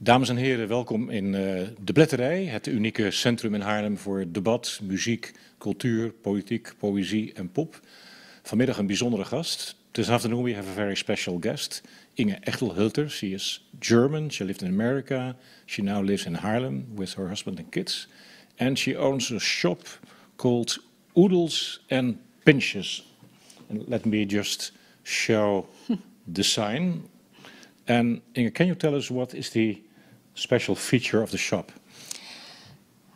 Dames en heren, welkom in de Bletterij, het unieke centrum in Haarlem voor debat, muziek, cultuur, politiek, poëzie en pop. Vanmiddag een bijzondere gast. This afternoon we have a very special guest, Inge Echterhölter. She is German, she lived in America, she now lives in Haarlem with her husband and kids. And she owns a shop called Oodles and Pinches. And let me just show the sign. And Inge, can you tell us what is the special feature of the shop?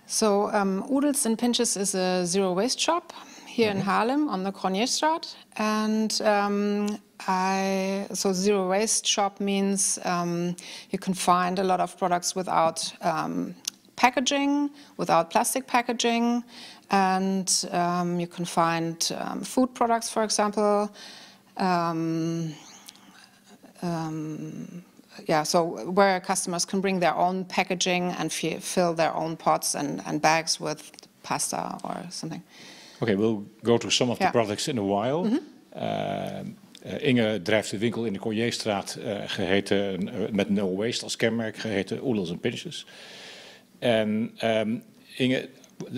So Oodles and Pinches is a zero waste shop here in Haarlem on the Kronjestraat. And so zero waste shop means you can find a lot of products without packaging, without plastic packaging. And you can find food products, for example. So where customers can bring their own packaging and fill their own pots and bags with pasta or something. Okay, we'll go to some of the products in a while. Inge drijft de winkel in de Kronjestraat geheten, met no waste als kenmerk, geheten Oodles and Pinches. En Inge,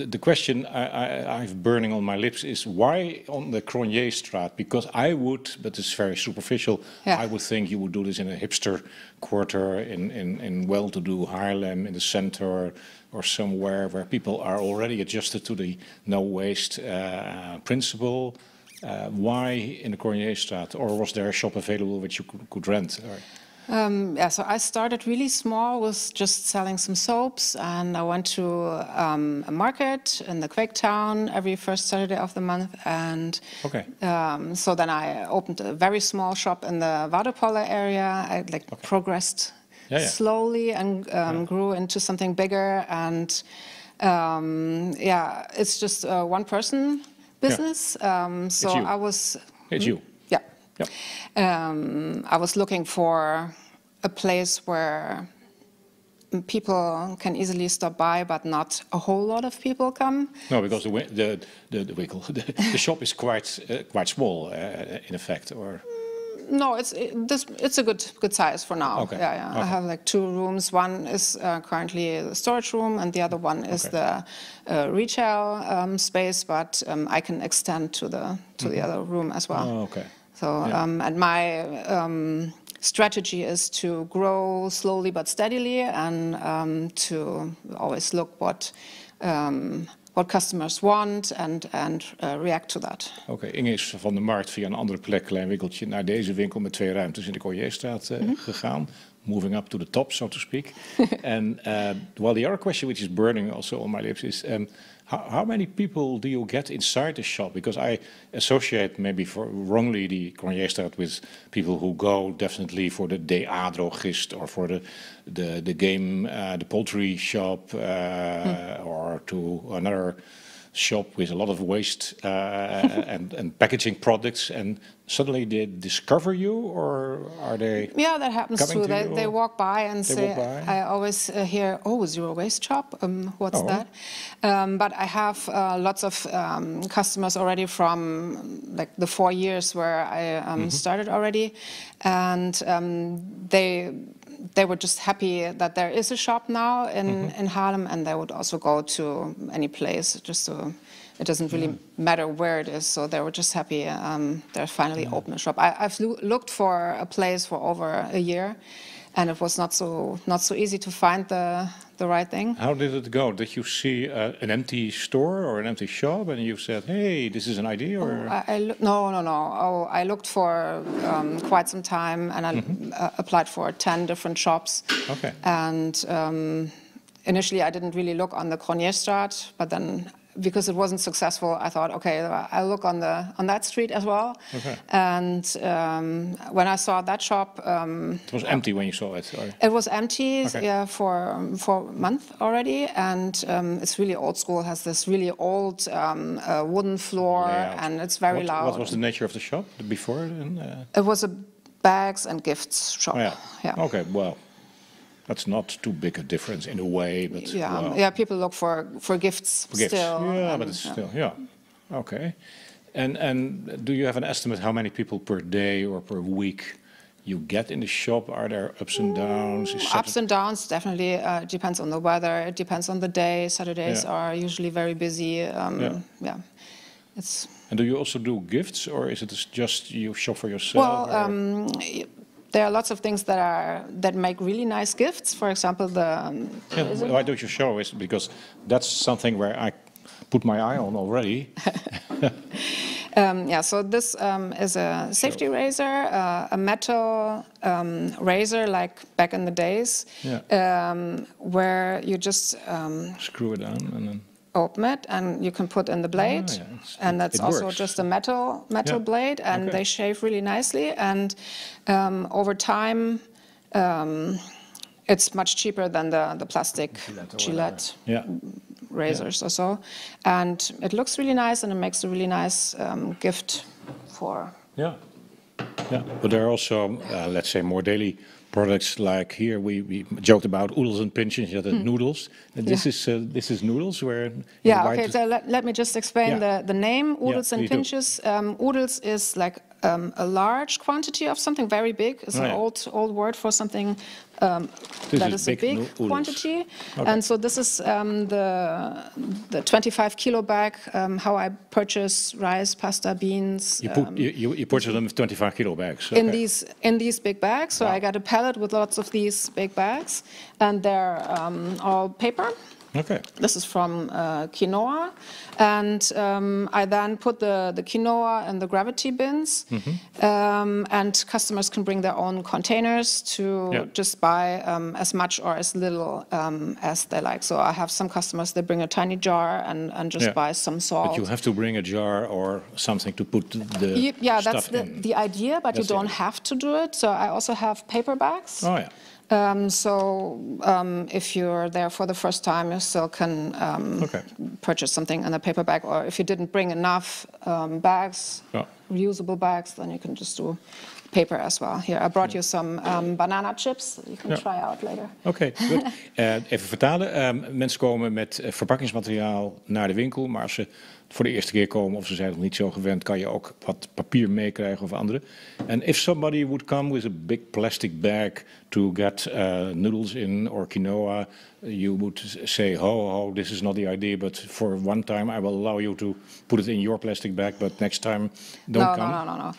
the question I have burning on my lips is why on the Kronjestraat? Because I would, but it's very superficial, I would think you would do this in a hipster quarter in well-to-do Haarlem, in the center, or somewhere where people are already adjusted to the no waste principle. Why in the Kronjestraat? Or was there a shop available which you could rent? So I started really small with just selling some soaps, and I went to a market in the Quaketown every first Saturday of the month, and so then I opened a very small shop in the Waterpoller area. I progressed slowly and grew into something bigger, and it's just a one-person business. So I was... It's you. Yep. I was looking for a place where people can easily stop by, but not a whole lot of people come. No, because the shop is quite small, in effect, or. No, it's a good size for now. Okay. I have like 2 rooms. One is currently the storage room, and the other one is the retail space. But I can extend to the other room as well. Oh, okay. So, and my strategy is to grow slowly but steadily, and to always look what customers want and react to that. Oké, Inge is van de markt via een andere plek, klein winkeltje, naar deze winkel met 2 ruimtes in de Kronjestraat gegaan. Moving up to the top, so to speak. And the other question which is burning also on my lips is, how many people do you get inside the shop? Because I associate maybe wrongly the Kronjestraat with people who go definitely for the DA-drogist or for the game, the poultry shop, or to another shop with a lot of waste and packaging products, and suddenly they discover you, or are they? Yeah, that happens too. They walk by and say, I always hear, "Oh, zero waste shop. What's that?" But I have lots of customers already from like the 4 years where I started already, and they were just happy that there is a shop now in Haarlem, and they would also go to any place it doesn't really matter where it is, so they were just happy they're finally open a shop. I've looked for a place for over a year, and it was not so easy to find the right thing. How did it go? Did you see an empty store or an empty shop, and you said, "Hey, this is an idea"? Or? No. I looked for quite some time, and I applied for 10 different shops. Okay. And initially, I didn't really look on the Kronjestraat, but then, because it wasn't successful, I thought, okay, I'll look on that street as well. Okay. And when I saw that shop, it was empty when you saw it. Or? It was empty, for a month already, and it's really old school. Has this really old wooden floor, and it's very loud. What was the nature of the shop before? It was a bags and gifts shop. Oh, yeah. Okay. Well. That's not too big a difference in a way, but people look for gifts still. Yeah, but it's still Okay. And do you have an estimate how many people per day or per week you get in the shop? Are there ups and downs? Ups and downs, definitely. It depends on the weather. It depends on the day. Saturdays are usually very busy. And do you also do gifts, or is it just you shop for yourself? Well, there are lots of things that make really nice gifts. For example, why don't you show us? Because that's something where I put my eye on already. So this is a safety razor, a metal razor like back in the days, where you just screw it on and then open it, and you can put in the blade, and that's also just a metal blade, and they shave really nicely. And over time, it's much cheaper than the plastic Gillette razors or so, and it looks really nice, and it makes a really nice gift for. But there are also, let's say, more daily products. Like here, we joked about oodles and pinches. Noodles. This is noodles. Where So let me just explain the name oodles and pinches. Oodles is like a large quantity of something very big. It's an old word for something that is a big quantity. And so this is the 25 kilo bag. How I purchase rice, pasta, beans. You purchase them with 25 kilo bags. In these big bags. So I got a pallet with lots of these big bags, and they're all paper. This is from quinoa, and I then put the quinoa in the gravity bins, and customers can bring their own containers to just buy as much or as little as they like. So I have some customers, they bring a tiny jar and just buy some salt. But you have to bring a jar or something to put the stuff in. That's the idea, but you don't have to do it. So I also have paper bags. If you're there for the first time, you still can purchase something in a paper bag, or if you didn't bring enough bags, reusable bags, then you can just do paper as well. Here, I brought you some banana chips that you can try out later. Goed. Even vertalen. Mensen komen met verpakkingsmateriaal naar de winkel, maar als ze voor de eerste keer komen of ze zijn nog niet zo gewend, kan je ook wat papier meekrijgen of andere. And if somebody would come with a big plastic bag to get noodles in or quinoa, you would say, ho, this is not the idea, but for one time I will allow you to put it in your plastic bag, but next time don't come. No.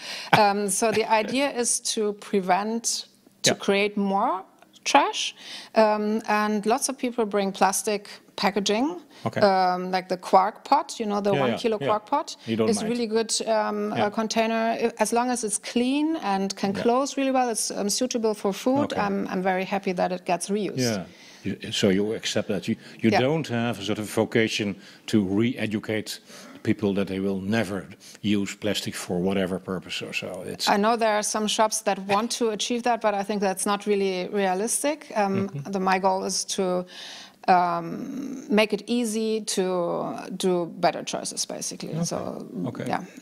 So the idea is to prevent, create more trash, and lots of people bring plastic packaging, like the quark pot, the 1 kilo quark pot is a really good container. As long as it's clean and can close really well, it's suitable for food. I'm very happy that it gets reused. So you accept that. You don't have a sort of vocation to re-educate people that they will never use plastic for whatever purpose or so. I know there are some shops that want to achieve that, but I think that's not really realistic. My goal is to make it easy to do better choices, basically.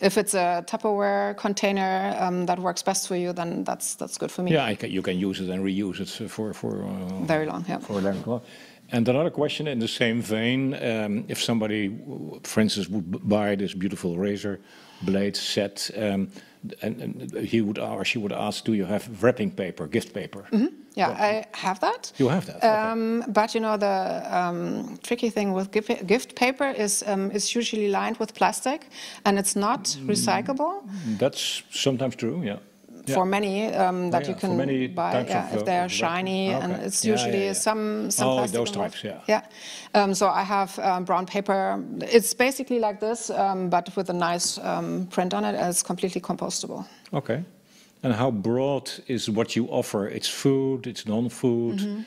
If it's a Tupperware container that works best for you, then that's good for me. You can use it and reuse it for very long. For very long. And another question in the same vein: if somebody, for instance, would buy this beautiful razor blade set, and he would or she would ask, "Do you have wrapping paper, gift paper?" I have that. You have that. But the tricky thing with gift paper is it's usually lined with plastic, and it's not recyclable. That's sometimes true. For many that you can buy, if they are shiny, and it's usually some plastic. Those types, So I have brown paper. It's basically like this, but with a nice print on it, and it's completely compostable. And how broad is what you offer? It's food, it's non-food.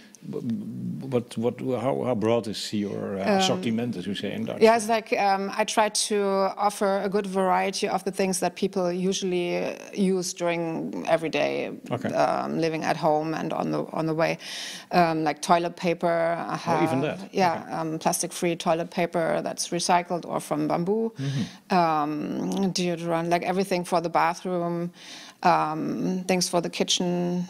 How broad is your assortiment, as you say in Dutch? It's like I try to offer a good variety of the things that people usually use during everyday living at home and on the way, like toilet paper. I have, even that. Plastic-free toilet paper that's recycled or from bamboo. Deodorant, like everything for the bathroom, things for the kitchen.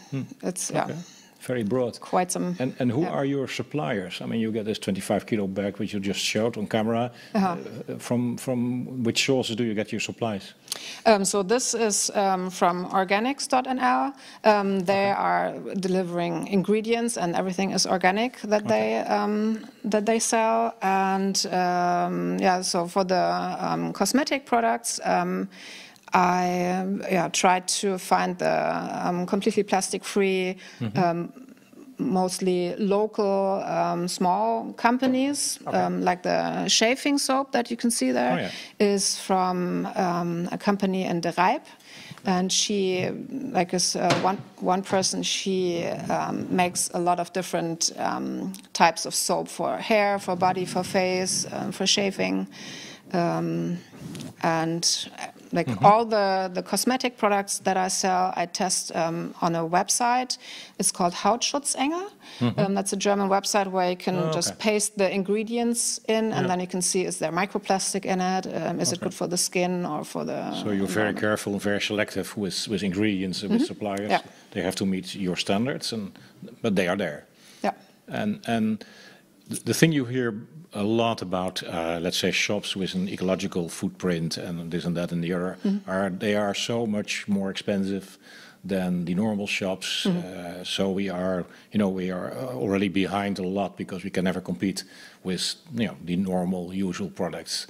Very broad. Quite some. And who are your suppliers? I mean, you get this 25-kilo bag, which you just showed on camera. From which sources do you get your supplies? So this is from organics.nl. They are delivering ingredients, and everything is organic that they sell. And so for the cosmetic products, I tried to find the completely plastic-free, mostly local small companies, like the shaving soap that you can see there is from a company in De Rijp. And she, like, is one person. She makes a lot of different types of soap for hair, for body, for face, for shaving, and like all the cosmetic products that I sell, I test on a website. It's called Hautschutzengel. That's a German website where you can just paste the ingredients in, and then you can see, is there microplastic in it? Is it good for the skin or for the... So you're very careful and very selective with ingredients and with suppliers. Yeah. They have to meet your standards, but they are there. Yeah. And the thing you hear a lot about, let's say, shops with an ecological footprint and this and that and the other, they are so much more expensive than the normal shops. So we are already behind a lot because we can never compete with the normal, usual products.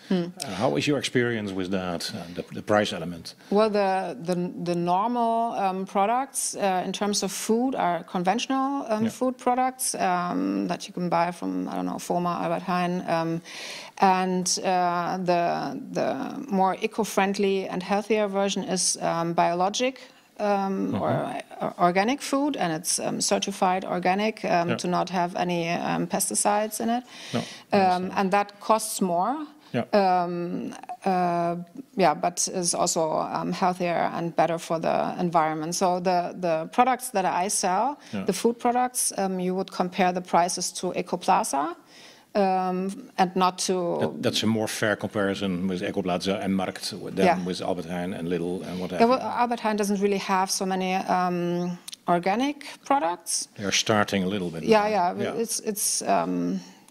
How is your experience with that, the price element? Well, the normal products in terms of food are conventional food products that you can buy from, I don't know, Foma, Albert Heijn, and the more eco-friendly and healthier version is biologic. Or organic food, and it's certified organic to not have any pesticides in it. And that costs more. But is also healthier and better for the environment. So the products that I sell, the food products, you would compare the prices to Ecoplaza. And not to... That's a more fair comparison with Ecoplaza and Markt than with Albert Heijn and Lidl and whatever. Yeah, well, Albert Heijn doesn't really have so many organic products. They're starting a little bit. It's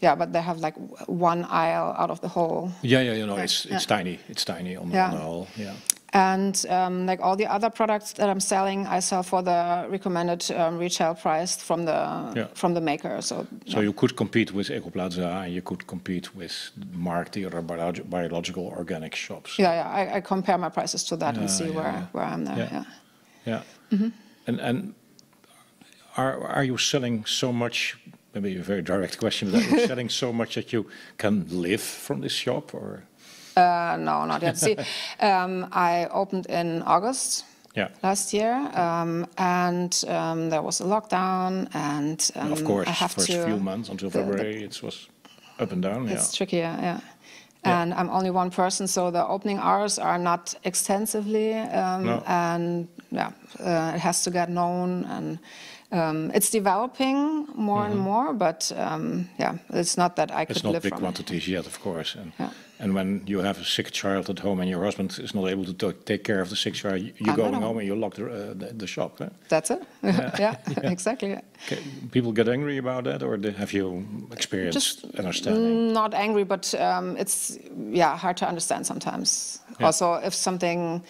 but they have like one aisle out of the whole. It's tiny. It's tiny on the whole. Yeah. And like all the other products that I'm selling, I sell for the recommended retail price from the maker. So you could compete with Ecoplaza, and you could compete with Markt, the other biological organic shops. I compare my prices to that and see where I'm there. And are you selling so much? Maybe a very direct question, but are you selling so much that you can live from this shop, or? No, not yet. See, I opened in August last year, and there was a lockdown, and of course, first few months until February, it was up and down. It's tricky, And I'm only one person, so the opening hours are not extensively, and it has to get known, and it's developing more and more, but it's not that I could live from it. It's not big quantities yet, of course. And when you have a sick child at home and your husband is not able to take care of the sick child, you go home and you lock the shop. Eh? That's it. Exactly. People get angry about that, or have you experienced understanding? Not angry, but it's hard to understand sometimes. Also, if something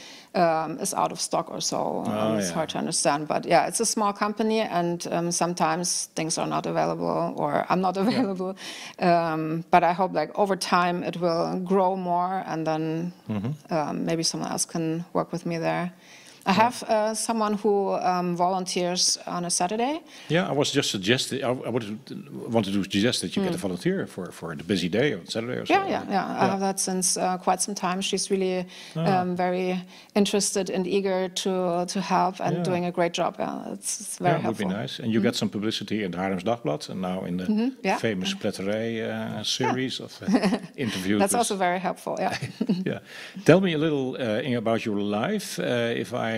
is out of stock or so, it's hard to understand. But it's a small company, and sometimes things are not available, or I'm not available. But I hope, like, over time it will grow more, and then maybe someone else can work with me there. I have someone who volunteers on a Saturday. Yeah, I was just suggesting. I wanted to suggest that you get a volunteer for the busy day on Saturday or so. I have that since quite some time. She's really very interested and eager to help and doing a great job. It's very helpful. Would be nice. And you get some publicity in the Haarlemmers Dagblad and now in the famous Plätterij series of interviews. That's also very helpful. Tell me a little Inge, about your life. If I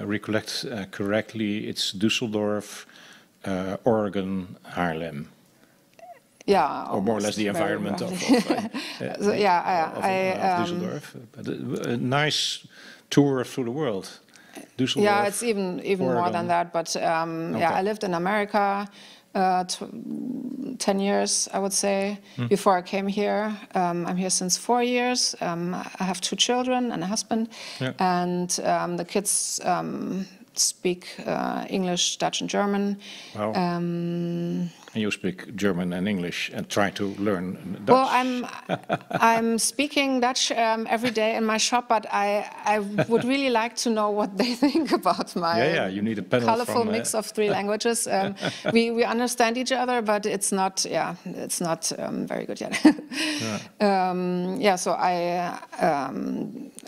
recollect correctly, it's Düsseldorf, Oregon, Haarlem. Or more or less the environment of Düsseldorf. A nice tour through the world. Düsseldorf? Yeah, it's even more than that. But yeah, I lived in America 10 years, I would say, before I came here. I'm here since 4 years. I have 2 children and a husband, and the kids speak English, Dutch, and German. Wow. And you speak German and English and try to learn Dutch? Well, I'm speaking Dutch every day in my shop, but I would really like to know what they think about my you need a panel colorful mix of 3 languages. We understand each other, but it's not very good yet. So I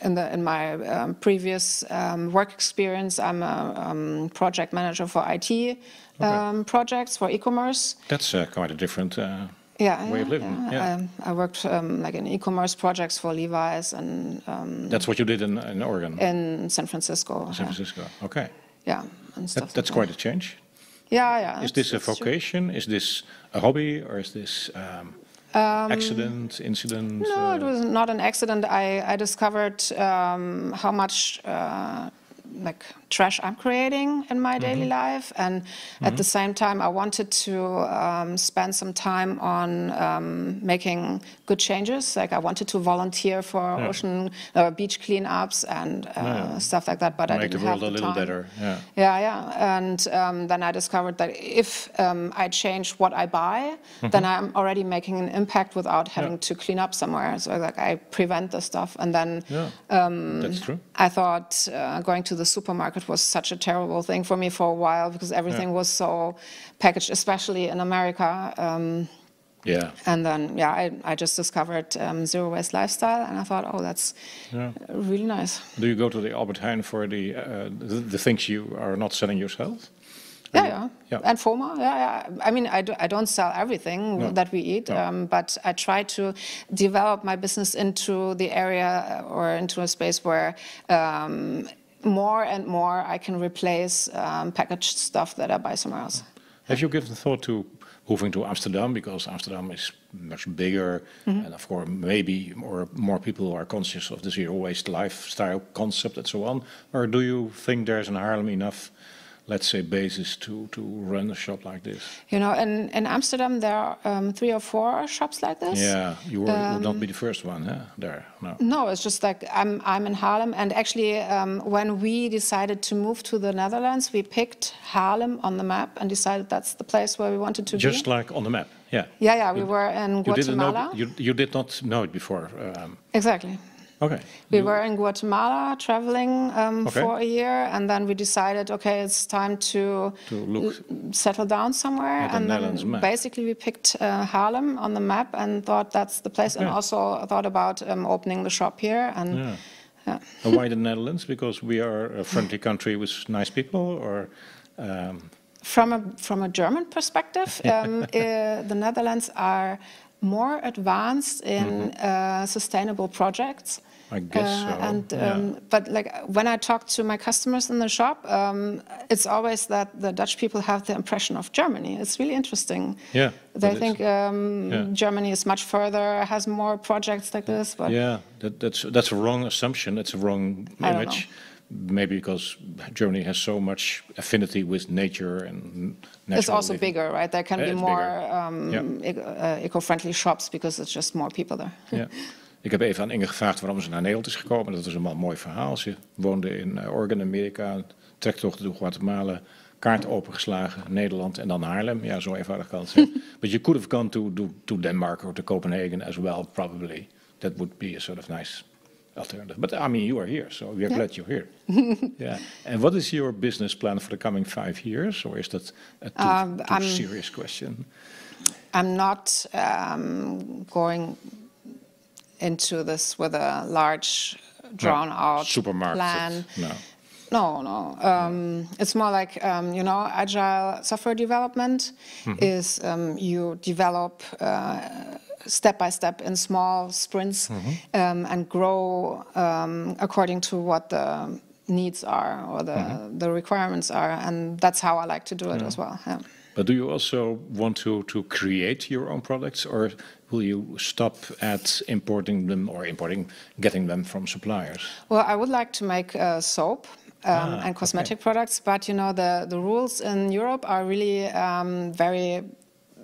in my previous work experience, I'm a project manager for IT. Projects for e-commerce. That's quite a different way of living. I worked like in e-commerce projects for Levi's and. That's what you did in Oregon. In San Francisco. San Francisco. Okay. Yeah, and stuff. That's quite a change. Yeah. Is this a vocation? True. Is this a hobby, or is this accident, incident? No, it was not an accident. I discovered how much. Like trash I'm creating in my daily life, and at the same time I wanted to spend some time on making good changes. Like I wanted to volunteer for ocean beach cleanups and stuff like that, but I didn't have the time. Make the world a little better. And then I discovered that if I change what I buy, then I'm already making an impact without having to clean up somewhere. So like I prevent the stuff, and then that's true. I thought going to the supermarket was such a terrible thing for me for a while because everything was so packaged, especially in America. And then I just discovered zero waste lifestyle, and I thought, oh, that's really nice. Do you go to the Albert Heijn for the things you are not selling yourself? Yeah. And FOMA, I mean, I don't sell everything that we eat, but I try to develop my business into the area or into a space where more and more I can replace packaged stuff that I buy somewhere else. Have you given thought to moving to Amsterdam, because Amsterdam is much bigger, and of course maybe more people are conscious of the zero waste lifestyle concept and so on? Or do you think there's in Haarlem enough, let's say, basis to run a shop like this? You know, in Amsterdam there are 3 or 4 shops like this. Yeah, you would not be the first one, there. No, it's just like I'm in Haarlem, and actually when we decided to move to the Netherlands, we picked Haarlem on the map and decided that's the place where we wanted to be. Just like on the map, we were in Guatemala. You did not know it before. Exactly. Okay. We were in Guatemala traveling for a year, and then we decided, okay, it's time to settle down somewhere. And then basically we picked Haarlem on the map and thought that's the place, and also thought about opening the shop here. And And why the Netherlands? Because we are a friendly country with nice people, or? From a German perspective, the Netherlands are more advanced in sustainable projects. I guess so. But like when I talk to my customers in the shop, it's always that the Dutch people have the impression of Germany. It's really interesting. Yeah, they think Germany is much further, has more projects like this. But that's a wrong assumption. It's a wrong image. Maybe because Germany has so much affinity with nature and natural it's also living. Bigger, right? There can be more eco-friendly shops because it's just more people there. Ik heb even aan Inge gevraagd waarom ze naar Nederland is gekomen. Dat is een mooi verhaal. Ze woonde in Oregon, Amerika, trektocht door Guatemala, kaart opengeslagen, Nederland en dan Haarlem. Ja, zo eenvoudig kan het zijn. But you could have gone to Denmark or to Copenhagen as well, probably. That would be a sort of nice alternative. But I mean, you are here, so we are glad you're here. And what is your business plan for the coming 5 years? Or is that a too serious question? I'm not going into this with a large, drawn-out plan. No. It's more like, agile software development is you develop step by step in small sprints and grow according to what the needs are or the requirements are. And that's how I like to do it as well. Yeah. But do you also want to create your own products, or will you stop at importing them or getting them from suppliers? Well, I would like to make soap. and cosmetic products. But, you know, the rules in Europe are really very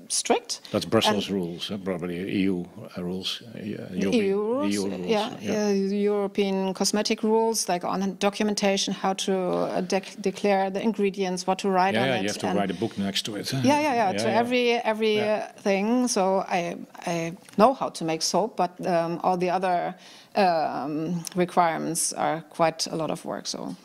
strict. That's Brussels rules, probably EU rules. EU rules, European cosmetic rules, like on documentation, how to declare the ingredients, what to write on it. Yeah, you have to write a book next to it. To every thing. So I know how to make soap, but all the other requirements are quite a lot of work. So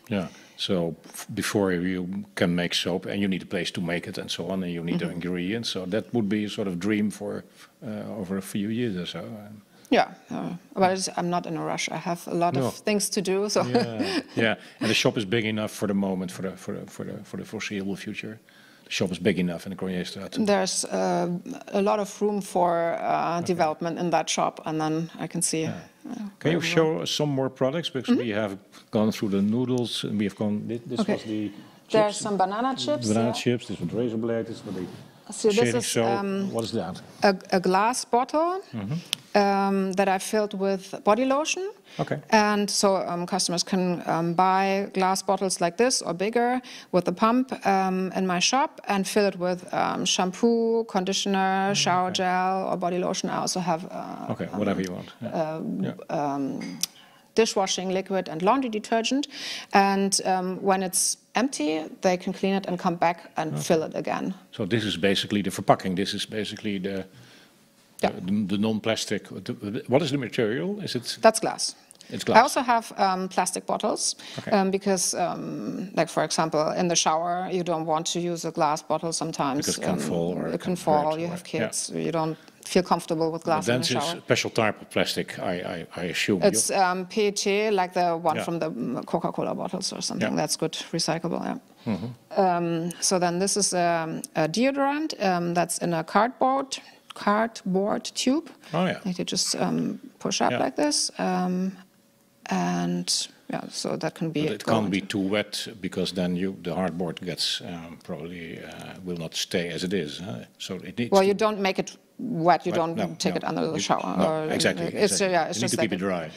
yeah. So before you can make soap, and you need a place to make it and so on, and you need the ingredients. So that would be a sort of dream for over a few years or so. But I'm not in a rush. I have a lot of things to do. So and the shop is big enough for the moment, for the foreseeable future. The shop is big enough in the Kroonjestraat. There's a lot of room for development in that shop, and then I can see. Can you show us some more products? Because we have gone through the noodles, and we have gone. This was the. There's some banana chips. Banana chips. This was razor blade. This was the. So this is soap. What is that? A glass bottle that I filled with body lotion. Okay. And so customers can buy glass bottles like this or bigger with a pump in my shop and fill it with shampoo, conditioner, shower gel, or body lotion. I also have whatever you want. Dishwashing liquid and laundry detergent. And when it's empty, they can clean it and come back and fill it again. So this is basically the verpakking. This is basically the non-plastic. What is the material? Is it? That's glass. It's glass. I also have plastic bottles because, like for example, in the shower, you don't want to use a glass bottle sometimes. Because it can fall. Or it can fall. You have kids. You don't feel comfortable with glass in the shower. That's a special type of plastic, I assume. It's PET, like the one from the Coca-Cola bottles or something. That's good, recyclable. So then this is a deodorant that's in a cardboard tube. You just push up like this. And so that can be. But it can't be too wet, because then the hardboard gets probably will not stay as it is. So it needs. Well, you don't make it wet. You don't take it under the shower. No, exactly. It's you just need to keep it dry.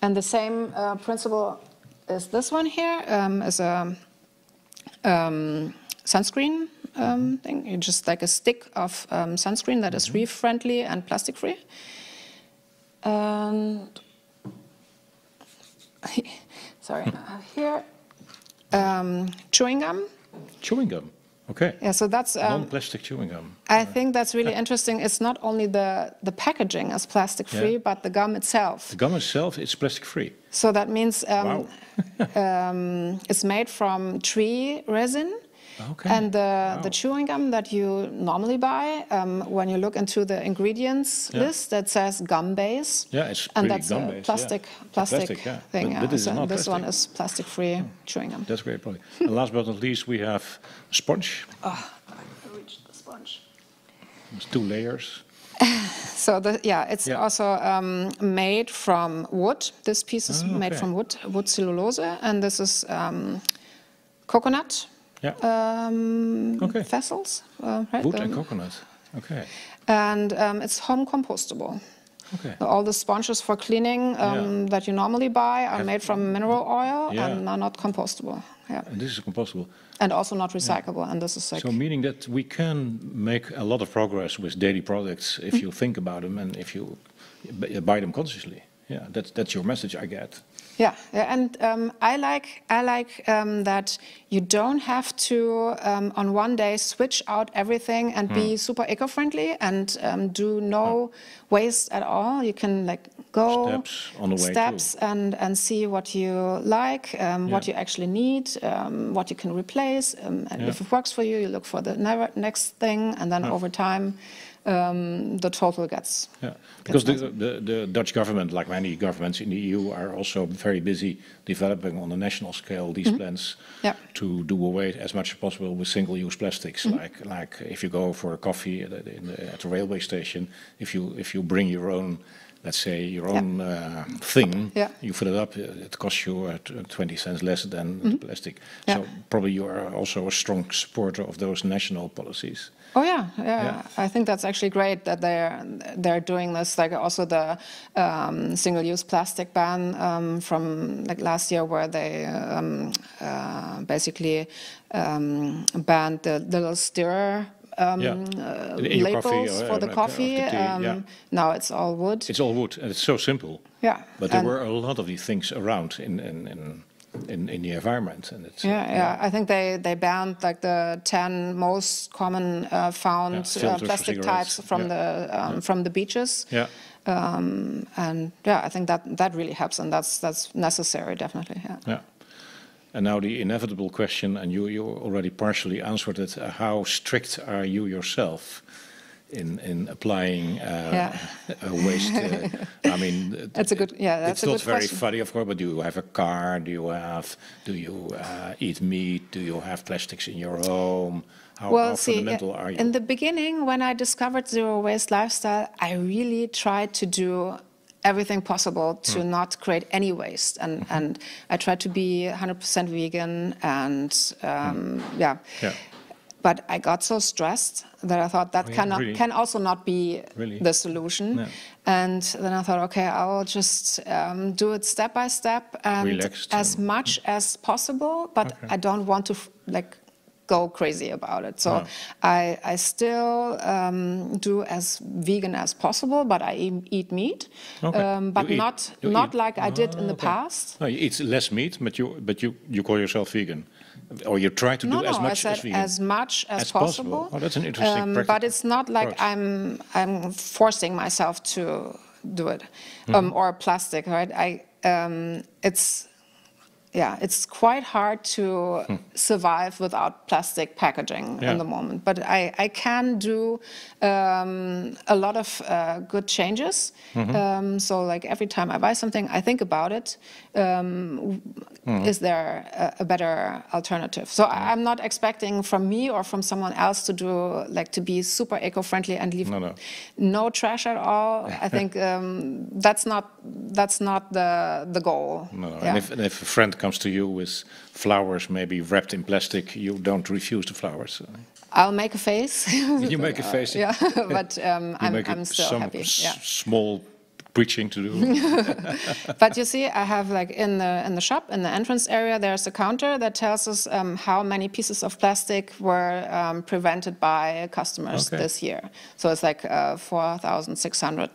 And the same principle is this one here. Is a sunscreen thing. You just like a stick of sunscreen that is reef friendly and plastic free. And sorry, here chewing gum. Chewing gum. Okay. Yeah, so that's non-plastic chewing gum. I think that's really interesting. It's not only the packaging is plastic free, but the gum itself. The gum itself is plastic free. So that means it's made from tree resin. Okay. And the chewing gum that you normally buy, when you look into the ingredients list, that says gum base. Yeah, it's and that's gum-based, a plastic thing. But this is not this plastic. one is plastic-free chewing gum. That's great, probably. And last but not least, we have a sponge. Oh, I reached the sponge. There's 2 layers. So it's also made from wood. This piece is made from wood cellulose, and this is coconut. Vessels, right? Wood and coconut. Okay. And it's home compostable. Okay. All the sponges for cleaning that you normally buy are made from mineral oil and are not compostable. Yeah. And this is compostable. And also not recyclable. And this is like. So meaning that we can make a lot of progress with daily products if you think about them and if you buy them consciously. Yeah, that's your message, I get. Yeah, and I like that you don't have to on one day switch out everything and be super eco-friendly and do no waste at all. You can like go steps on the way and see what you like, what you actually need, what you can replace, and if it works for you, you look for the next thing, and then over time. The total gets. Because the Dutch government, like many governments in the EU, are also very busy developing on a national scale these plans to do away as much as possible with single-use plastics. Like if you go for a coffee at the railway station, if you bring your own let's say, your own thing, you fill it up, it costs you 20 cents less than the plastic. So probably you are also a strong supporter of those national policies. Oh yeah. I think that's actually great that they're doing this. Like also the single-use plastic ban from like last year, where they basically banned the little stirrer labels for the coffee. Now it's all wood. It's all wood, and it's so simple. Yeah, but there were a lot of these things around in the environment, and it's I think they banned like the 10 most common found plastic types from the beaches. And I think that really helps, and that's necessary, definitely. Yeah. And now the inevitable question, and you already partially answered it: how strict are you yourself in applying waste? I mean, that's a good. Yeah, that's a good question. It's not very funny, of course. But do you have a car? Do you eat meat? Do you have plastics in your home? How fundamental are you? In the beginning, when I discovered zero waste lifestyle, I really tried to do everything possible to not create any waste, and I tried to be 100% vegan, and But I got so stressed that I thought that can also not be the solution. No. And then I thought, okay, I will just do it step by step and relaxed as much as possible, but I don't want to go crazy about it. So I still do as vegan as possible, but I eat meat, but not like I did in the past. No, you eat less meat, but you call yourself vegan. Or you try to do as much as vegan? As much as possible. Oh, that's an interesting practice. But it's not like I'm forcing myself to do it, or plastic, right? It's quite hard to survive without plastic packaging in the moment. But I can do a lot of good changes. So like every time I buy something, I think about it. Is there a better alternative? So I'm not expecting from me or from someone else to do to be super eco-friendly and leave no trash at all. I think that's not the goal. No. Yeah. And if a friend comes to you with flowers, maybe wrapped in plastic, you don't refuse the flowers. I'll make a face. You make a face. Yeah, but I'm still happy. Small preaching to do. But you see, I have in the shop, in the entrance area, there's a counter that tells us how many pieces of plastic were prevented by customers this year. So it's 4,600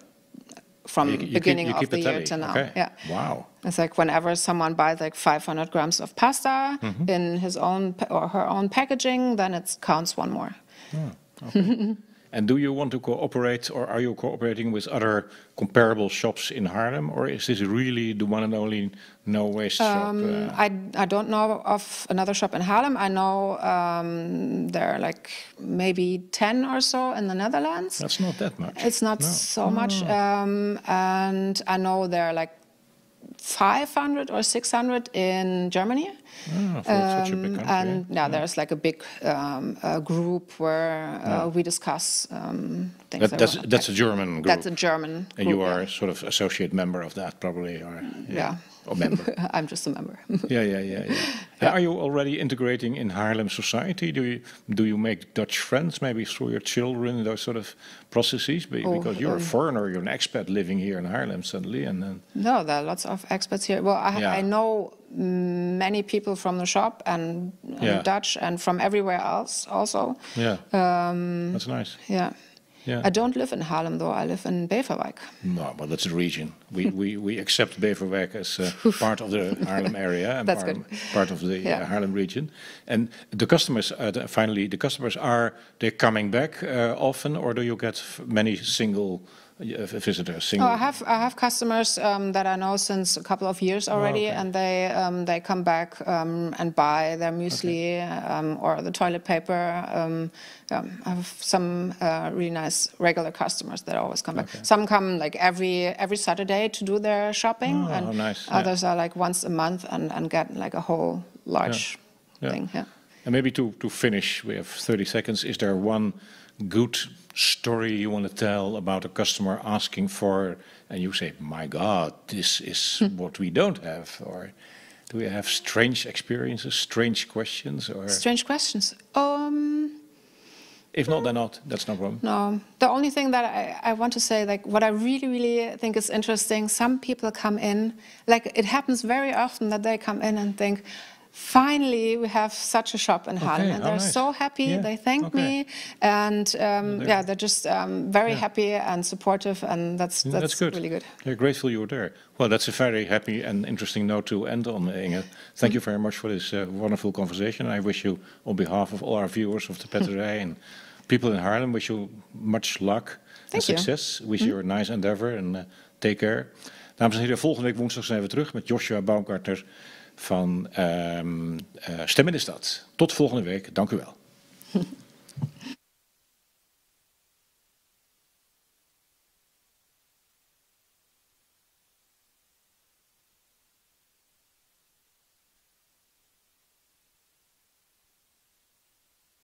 from beginning of the year to now. Okay. Yeah. Wow. It's whenever someone buys 500 grams of pasta in his own or her own packaging, then it counts one more. Oh, okay. And do you want to cooperate, or are you cooperating with other comparable shops in Haarlem, or is this really the one and only no waste shop? I don't know of another shop in Haarlem. I know there are maybe 10 or so in the Netherlands. That's not that much. It's not so much, and I know there are 500 or 600 in Germany. For such a big country. And there's a big group where we discuss things. That's a German group. That's a German group. And you are sort of associate member of that, probably, or or member. I'm just a member. Yeah. Are you already integrating in Haarlem society? Do you make Dutch friends, maybe through your children, those sort of processes? Because you're a foreigner, you're an expat living here in Haarlem suddenly, and then. No, there are lots of expats here. Well, I know many people from the shop and Dutch and from everywhere else also. Yeah, that's nice. Yeah. I don't live in Haarlem though. I live in Beverwijk. No, well, that's a region. We accept Beverwijk as part of the Haarlem area and part of the Haarlem region. And the customers, finally, are they coming back often, or do you get many single visitors? I have customers that I know since a couple of years already, and they come back and buy their muesli or the toilet paper. I have some really nice regular customers that always come back. Some come every Saturday to do their shopping, and nice. Others are once a month and get a whole large thing. Yeah. And maybe to finish, we have 30 seconds. Is there one good story you want to tell about a customer asking for, and you say, my God, this is what we don't have? Or do we have strange experiences, strange questions? Or strange questions? If not, then not. That's no problem. No. The only thing that I want to say, like, what I really, really think is interesting, some people come in, like, it happens very often that they come in and think, finally, we have such a shop in Haarlem, and they're nice. so happy. Yeah. They thank me, and they're just very happy and supportive, and that's good. Really good. They're grateful you were there. Well, that's a very happy and interesting note to end on, Inge. Thank you very much for this wonderful conversation. I wish you, on behalf of all our viewers of the Petterij and people in Haarlem, wish you much luck and success. Wish you a nice endeavor and take care. Dames en heren, volgende week woensdag zijn we terug met Joshua Baumgartner van Stem in de Stad. Tot volgende week. Dank u wel.